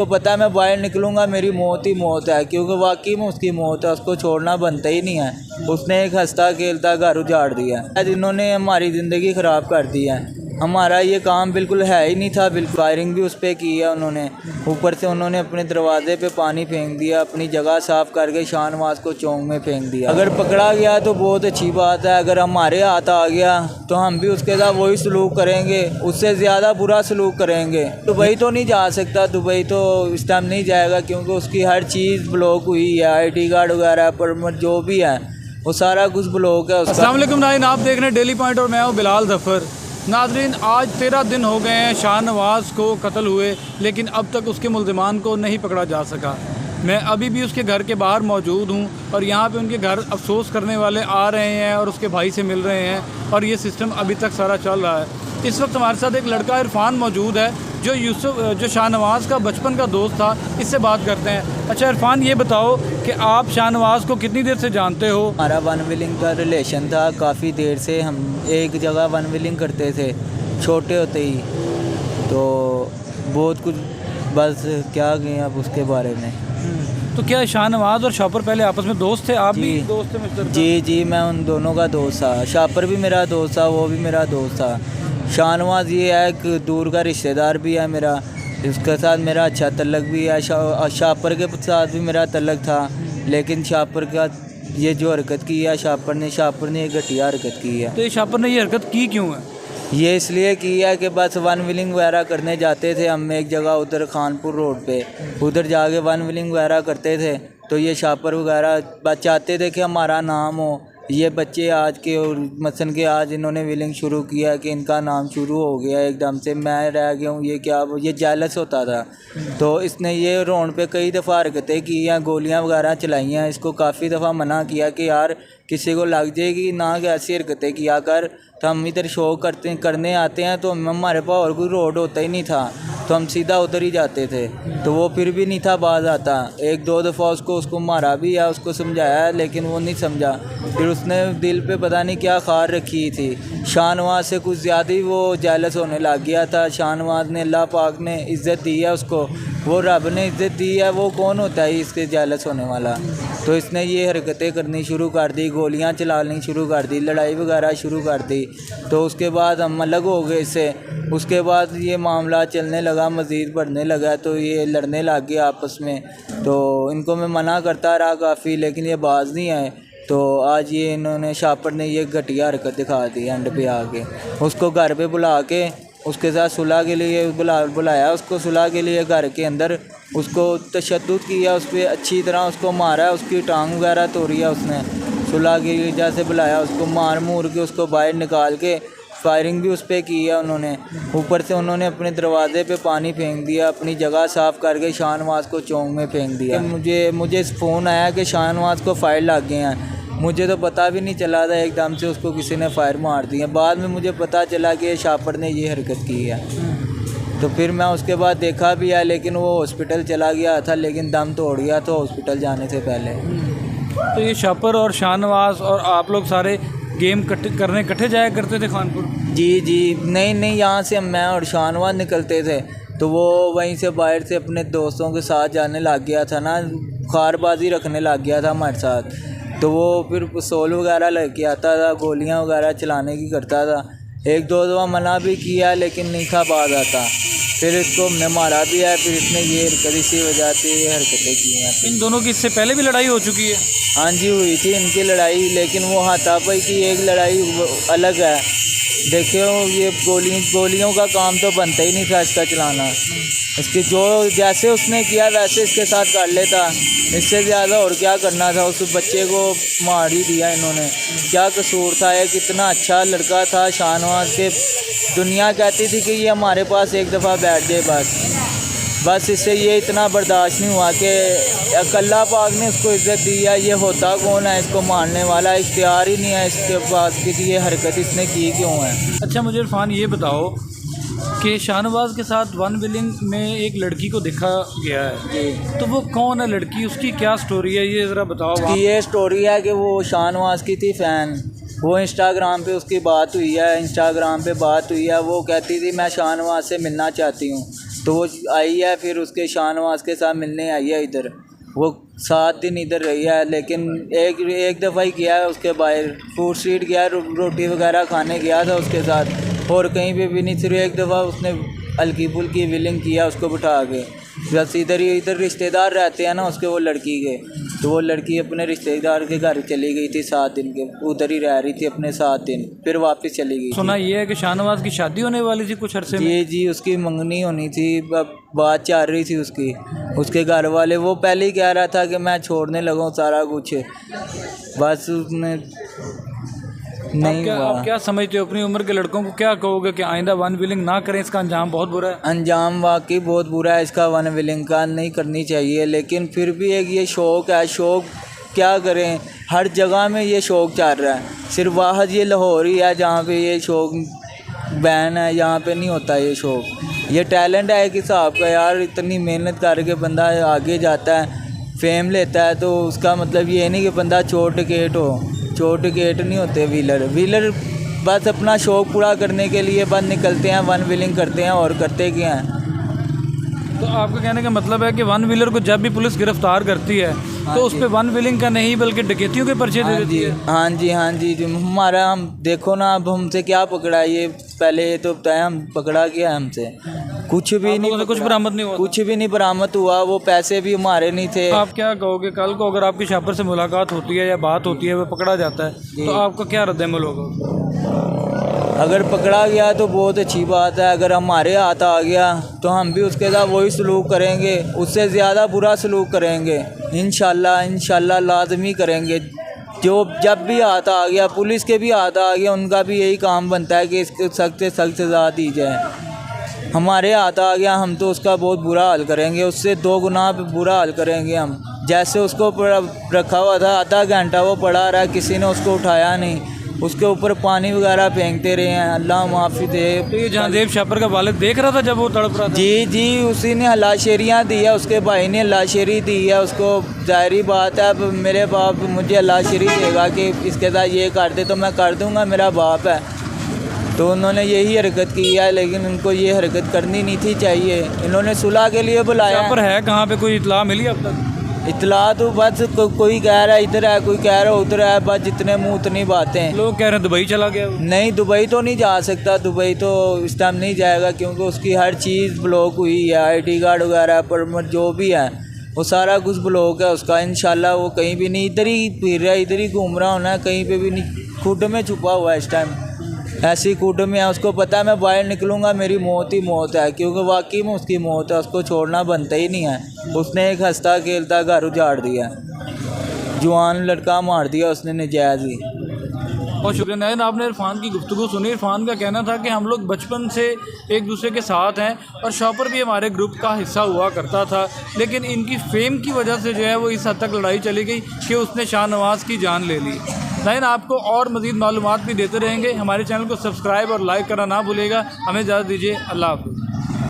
तो पता है मैं बाहर निकलूँगा मेरी मौत ही मौत है, क्योंकि वाकई में उसकी मौत है, उसको छोड़ना बनता ही नहीं है। उसने एक हंसता खेलता घर उजाड़ दिया है, जिन्होंने हमारी ज़िंदगी ख़राब कर दी है। हमारा ये काम बिल्कुल है ही नहीं था, बिल्कुल फायरिंग भी उस पर की है उन्होंने। ऊपर से उन्होंने अपने दरवाजे पे पानी फेंक दिया, अपनी जगह साफ़ करके शाहनवाज को चौंक में फेंक दिया। अगर पकड़ा गया तो बहुत अच्छी बात है, अगर हमारे हाथ आ गया तो हम भी उसके साथ वही सलूक करेंगे, उससे ज़्यादा बुरा सलूक करेंगे। दुबई तो नहीं जा सकता, दुबई तो इस टाइम नहीं जाएगा, क्योंकि उसकी हर चीज़ ब्लॉक हुई है, ID कार्ड वगैरह परमिट जो भी है वो सारा कुछ ब्लॉक है। अस्सलाम वालेकुम नाज़रीन, आप देख रहे हैं डेली पॉइंट और मैं हूं बिलाल ज़फ़र। नाज़रीन, आज 13 दिन हो गए हैं शाहनवाज को कत्ल हुए, लेकिन अब तक उसके मुल्ज़िमान को नहीं पकड़ा जा सका। मैं अभी भी उसके घर के बाहर मौजूद हूं और यहाँ पे उनके घर अफसोस करने वाले आ रहे हैं और उसके भाई से मिल रहे हैं, और ये सिस्टम अभी तक सारा चल रहा है। इस वक्त हमारे साथ एक लड़का इरफान मौजूद है जो शाहनवाज का बचपन का दोस्त था। इससे बात करते हैं। अच्छा इरफान, ये बताओ कि आप शाहनवाज को कितनी देर से जानते हो? हमारा वन विलिंग का रिलेशन था, काफ़ी देर से हम एक जगह वन विलिंग करते थे छोटे होते ही, तो बहुत कुछ बस क्या गए अब उसके बारे में। तो क्या शाहनवाज और शॉपर पहले आपस में दोस्त थे? आप भी दोस्त थे मिस्टर? जी, मैं उन दोनों का दोस्त था। शॉपर भी मेरा दोस्त था, वो भी मेरा दोस्त था। शाहनवाज ये है एक दूर का रिश्तेदार भी है मेरा, उसके साथ मेरा अच्छा तल्लक भी है। शॉपर के साथ भी मेरा तल्लक था, लेकिन शॉपर का ये जो हरकत की है शॉपर ने एक घटिया हरकत की है। तो ये शॉपर ने ये हरकत की क्यों है? ये इसलिए की है कि बस वन विलिंग वगैरह करने जाते थे हम एक जगह उधर खानपुर रोड पे, उधर जाके वन विलिंग वगैरह करते थे, तो ये शॉपर वगैरह बस चाहते थे कि हमारा नाम हो। ये बच्चे आज के और मसन के आज इन्होंने विलिंग शुरू किया कि इनका नाम शुरू हो गया एकदम से, मैं रह गया हूँ, ये क्या, ये जेलस होता था। तो इसने ये रोड पे कई दफ़ा हरकतें की हैं, गोलियाँ वगैरह चलाई हैं, इसको काफ़ी दफ़ा मना किया कि यार किसी को लग जाएगी ना, कि ऐसी हरकतें किया कर। तो हम इधर शो करने आते हैं, तो हमारे पास और कोई रोड होता ही नहीं था, तो हम सीधा उधर ही जाते थे। तो वो फिर भी नहीं था बाज आता, एक दो दफ़ा उसको मारा भी है, उसको समझाया, लेकिन वो नहीं समझा। फिर उसने दिल पे पता नहीं क्या खार रखी थी, शाहनवाज से कुछ ज़्यादा ही वो जेलस होने लग गया था। शाहनवाज ने, अल्लाह पाक ने इज़्ज़त दी है उसको, वो रब ने इज़्ज़त दी है, वो कौन होता है इसके जेलस होने वाला। तो इसने ये हरकतें करनी शुरू कर दी, गोलियां चलानी शुरू कर दी, लड़ाई वगैरह शुरू कर दी। तो उसके बाद हम अलग हो गए इससे। उसके बाद ये मामला चलने लगा, मज़ीद बढ़ने लगा, तो ये लड़ने लग गए आपस में। तो इनको मैं मना करता रहा काफ़ी, लेकिन ये बाज नहीं आए। तो आज ये इन्होंने शॉपर ने ये घटिया हरकत दिखा दी एंड पे आके, उसको घर पे बुला के उसके साथ सुलह के लिए बुलाया उसको सुलह के लिए घर के अंदर, उसको तशद्दुद किया, उस पर अच्छी तरह उसको मारा, उसकी टांग वगैरह तोड़ी है उसने। सुलह की वजह से बुलाया उसको, मार मूर के उसको बाहर निकाल के फायरिंग भी उस पर की है उन्होंने। ऊपर से उन्होंने अपने दरवाजे पे पानी फेंक दिया, अपनी जगह साफ़ करके शाहनवाज को चौंक में फेंक दिया। मुझे फ़ोन आया कि शाहनवाज को फायर लग गए हैं, मुझे तो पता भी नहीं चला था, एकदम से उसको किसी ने फायर मार दिया। बाद में मुझे पता चला कि शॉपर ने ये हरकत की है। तो फिर मैं उसके बाद देखा भी है, लेकिन वो हॉस्पिटल चला गया था, लेकिन दम तोड़ गया तो हॉस्पिटल जाने से पहले। तो ये शॉपर और शाहनवाज और आप लोग सारे गेम करने इकट्ठे जाया करते थे खानपुर? जी, नहीं, यहाँ से मैं और शाहनवाज निकलते थे, तो वो वहीं से बाहर से अपने दोस्तों के साथ जाने लग गया था ना, खारबाजी रखने लग गया था हमारे साथ। तो वो फिर पिस्तौल वगैरह लेके आता था, गोलियां वगैरह चलाने की करता था। एक दो दफ़ा मना भी किया, लेकिन नहीं था बाज आता। फिर इसको हमने मारा भी है, फिर इसने ये हरकत इसी वजह से ये हरकतें की हैं। इन दोनों की इससे पहले भी लड़ाई हो चुकी है? हाँ जी, हुई थी इनकी लड़ाई, लेकिन वो हाथापाई की एक लड़ाई अलग है। देखियो, ये गोलियों का काम तो बनता ही नहीं था इसका चलाना। इसकी जो जैसे उसने किया वैसे इसके साथ कर लेता, इससे ज़्यादा और क्या करना था। उस बच्चे को मार ही दिया इन्होंने, क्या कसूर था। ये कितना अच्छा लड़का था शाहनवाज के, दुनिया कहती थी कि ये हमारे पास एक दफ़ा बैठ जाए, बस इससे ये इतना बर्दाश्त नहीं हुआ कि अल्लाह पाक ने उसको इज़्ज़त दी है। ये होता कौन है इसको मारने वाला, इख्तियार ही नहीं है इसके पास कि ये हरकत इसने की क्यों है। अच्छा मुझे इरफान ये बताओ कि शाहनवाज के साथ वन विलिंग में एक लड़की को देखा गया है, तो वो कौन है लड़की, उसकी क्या स्टोरी है, ये ज़रा बताओ। ये स्टोरी है कि वो शाहनवाज की थी फ़ैन, वो इंस्टाग्राम पे उसकी बात हुई है, वो कहती थी मैं शाहनवाज से मिलना चाहती हूँ। तो वो आई है, फिर उसके शाहनवाज के साथ मिलने आई है इधर। वो 7 दिन इधर रही है, लेकिन एक दफ़ा ही किया है उसके बाहर, फूड स्ट्रीट गया, रोटी वगैरह खाने गया था उसके साथ, और कहीं पे भी नहीं। सिर्फ एक दफ़ा उसने हल्की फुल्की विलिंग किया उसको बिठा के, बस इधर रिश्तेदार रहते हैं ना उसके, वो लड़की के, तो वो लड़की अपने रिश्तेदार के घर चली गई थी 7 दिन के, उधर ही रह रही थी अपने 7 दिन, फिर वापस चली गई। सुना ये है कि शाहनवाज की शादी होने वाली थी कुछ अरसे में। जी उसकी मंगनी होनी थी, बात चल रही थी उसकी, उसके घर वाले, वो पहले ही कह रहा था कि मैं छोड़ने लगा हूँ सारा कुछ, बस उसने नहीं हुआ। आप क्या समझते हो, अपनी उम्र के लड़कों को क्या कहोगे कि आइंदा वन विलिंग ना करें, इसका अंजाम बहुत बुरा है? अंजाम वाकई बहुत बुरा है इसका, वन विलिंग का नहीं करनी चाहिए, लेकिन फिर भी एक ये शौक़ है, शौक़ क्या करें, हर जगह में ये शौक़ चल रहा है, सिर्फ वाहद ये लाहौर ही है जहाँ पे ये शौक़ बैन है, यहाँ पे नहीं होता ये शौक़। ये टैलेंट है एक हिसाब का यार, इतनी मेहनत करके बंदा आगे जाता है, फेम लेता है, तो उसका मतलब ये नहीं कि बंदा चोर टिकेट हो, चोर टिकेट नहीं होते व्हीलर बस अपना शौक़ पूरा करने के लिए बस निकलते हैं, वन व्हीलिंग करते हैं, और करते क्या हैं। तो आपका कहने का मतलब है कि वन व्हीलर को जब भी पुलिस गिरफ्तार करती है तो उस पर वन व्हीलिंग का नहीं बल्कि डकैतियों के पर्चे दे देती है? हाँ जी हमारा, हम देखो ना अब हमसे क्या पकड़ा, ये पहले तो बताया, हम पकड़ा क्या हमसे, कुछ भी नहीं, कुछ बरामद नहीं हुआ, कुछ भी नहीं बरामद हुआ, वो पैसे भी हमारे नहीं थे। आप क्या कहोगे, कल को अगर आपकी शॉपर से मुलाकात होती है या बात होती है, वो पकड़ा जाता है, तो आपका क्या रद्द-ए-अमल होगा? अगर पकड़ा गया तो बहुत अच्छी बात है, अगर हमारे हाथ आ गया तो हम भी उसके साथ वही सलूक करेंगे, उससे ज़्यादा बुरा सलूक करेंगे, इंशाल्लाह लाजमी करेंगे। जो जब भी हाथ आ गया, पुलिस के भी हाथ आ गया, उनका भी यही काम बनता है कि इसको सख्त से सख्त सज़ा दी जाए। हमारे हाथ आ गया, हम तो उसका बहुत बुरा हाल करेंगे, उससे 2 गुना बुरा हाल करेंगे हम। जैसे उसको रखा हुआ था, आधा घंटा वो पड़ा रहा, किसी ने उसको उठाया नहीं, उसके ऊपर पानी वगैरह फेंकते रहे हैं, अल्लाह माफ़ी दे। तो ये जहांदेव शॉपर का वालिद देख रहा था जब वो तड़प रहा था? जी उसी ने हलाशेरियाँ दी है, उसके भाई ने हलाशेरी दी है उसको, ज़ाहिरी बात है, अब मेरे बाप मुझे हलाशेरी देगा कि इसके साथ ये कर दे तो मैं कर दूँगा, मेरा बाप है, तो उन्होंने यही हरकत की है, लेकिन उनको ये हरकत करनी नहीं थी चाहिए, इन्होंने सुलह के लिए बुलाया। शॉपर है कहाँ पे, कोई इत्तला मिली अब तक? इतला तो बस कोई कह रहा है इधर है, कोई कह रहा है उधर है, बस जितने मुंह उतनी बातें। लोग कह रहे हैं दुबई चला गया। नहीं, दुबई तो नहीं जा सकता, दुबई तो इस टाइम नहीं जाएगा, क्योंकि उसकी हर चीज़ ब्लॉक हुई है, ID कार्ड वगैरह परमिट जो भी है वो सारा कुछ ब्लॉक है उसका। इंशाल्लाह वो कहीं भी नहीं, इधर ही फिर रहा है, इधर ही घूम रहा होना, कहीं पे भी नहीं, खुद में छुपा हुआ है इस टाइम, ऐसी कूट में है, उसको पता है मैं बाहर निकलूँगा मेरी मौत ही मौत है, क्योंकि वाकई में उसकी मौत है, उसको छोड़ना बनता ही नहीं है। उसने एक हंसता खेलता घर उजाड़ दिया, जवान लड़का मार दिया उसने नजायज़ ही। बहुत शुक्रिया नाज़रीन, आपने इरफान की गुफ्तगू सुनी। इरफान का कहना था कि हम लोग बचपन से एक दूसरे के साथ हैं और शॉपर भी हमारे ग्रुप का हिस्सा हुआ करता था, लेकिन इनकी फेम की वजह से जो है वो इस हद तक लड़ाई चली गई कि उसने शाहनवाज़ की जान ले ली। नाज़रीन, आपको और मज़ीद मालूमात भी देते रहेंगे, हमारे चैनल को सब्सक्राइब और लाइक करना ना भूलिएगा। हमें इजाज़त दीजिए, अल्लाह हाफ़िज़।